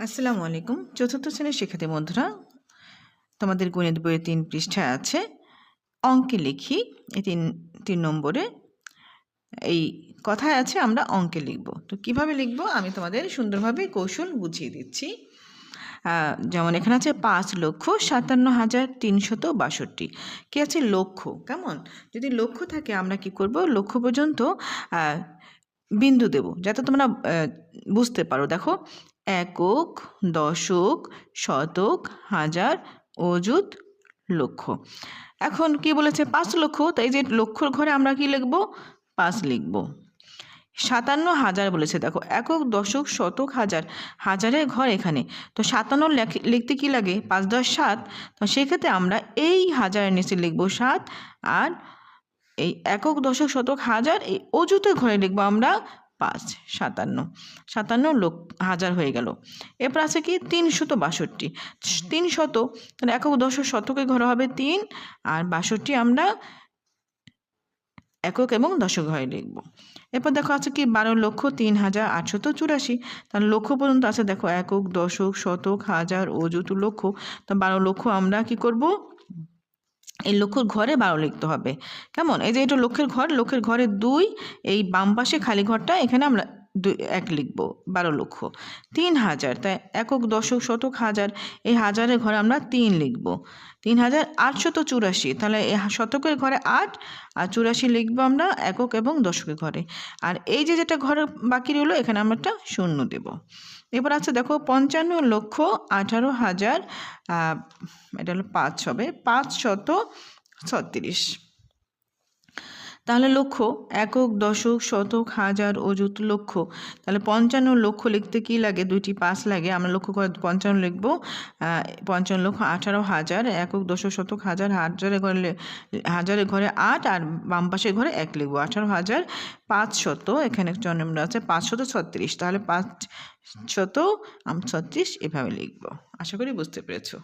আসসালামু আলাইকুম। চতুর্থ শ্রেণীর শিক্ষার্থী বন্ধুরা, তোমাদের গণিত বইয়ের ৩ পৃষ্ঠায় আছে অঙ্কে লিখি। এই ৩ নম্বরে এই কথায় আছে আমরা অঙ্কে লিখব। তো কিভাবে লিখব আমি তোমাদের সুন্দরভাবে কৌশল বুঝিয়ে দিচ্ছি। যেমন এখানে আছে ৫,৫৭,৩৬২। কি আছে? লক্ষ। কেমন? যদি লক্ষ থাকে আমরা কি করব? লক্ষ পর্যন্ত বিন্দু দেব যাতে তোমরা বুঝতে পারো। দেখো, একক, দশক, শতক, হাজার, অযুত, লক্ষ। এখন কি বলেছে? ৫ লক্ষ। তাই যে লক্ষর ঘরে আমরা কি লিখব? ৫ লিখব। ৫৭,০০০ বলেছে। দেখো, একক, দশক, শতক, হাজার, হাজারের ঘর এখানে। তো ৫৭ লিখতে কি লাগে? ৫ × ৭। তো সেক্ষেত্রে আমরা এই হাজারের নিচে লিখব ৭, আর এই একক, দশক, শতক, হাজার এই অযুতের ঘরে লিখব আমরা ৫। ৫৭ হাজার হয়ে গেল। এরপর আছে কি? ৩৬২। ৩শত, তাহলে একক, দশক, শতকের ঘরে হবে ৩, আর ৬২ আমরা একক এবং দশক ঘরে লিখব। এরপর দেখো আছে কি? ১২,০৩,৮৮৪। তাহলে লক্ষ পর্যন্ত আছে। দেখো, একক, দশক, শতক, হাজার, অযুত, লক্ষ। তো ১২ লক্ষ আমরা কি করব? এই লক্ষর ঘরে ১২ লিখতে হবে। কেমন? এই যে এটা লক্ষের ঘর, লক্ষের ঘরে ২, এই বাম পাশে খালি ঘরটা এখানে আমরা ১ লিখব। ১২ লক্ষ। ৩,০০০, তাই একক, দশক, শতক, হাজার, এই হাজারের ঘরে আমরা ৩ লিখব। ৩,৮৮৪। তাহলে এই শতকের ঘরে ৮, আর ৮৪ লিখব আমরা একক এবং দশকের ঘরে। আর এই যে যেটা ঘরে বাকি রইলো এখানে আমরা একটা শূন্য দেব। এবার আছে দেখো, ৫৫,১৮,০০০, এটা হলো ৫ হবে, ৫৩৬। তাহলে লক্ষ, একক, দশক, শতক, হাজার, অযুত, লক্ষ। তাহলে ৫৫ লক্ষ লিখতে কি লাগে? ২টি ৫ লাগে। আমরা লক্ষ করে ৫৫ লিখব। ৫৫,১৮,০০০, একক, দশক, শতক, হাজার, হাজারের ঘরে ৮, আর বাম পাশের ঘরে ১ লিখব। ১৮,৫০০, এখানে জন্ম আছে ৫৩৬। তাহলে ৫৩৬ এভাবে লিখব। আশা করি বুঝতে পেরেছো।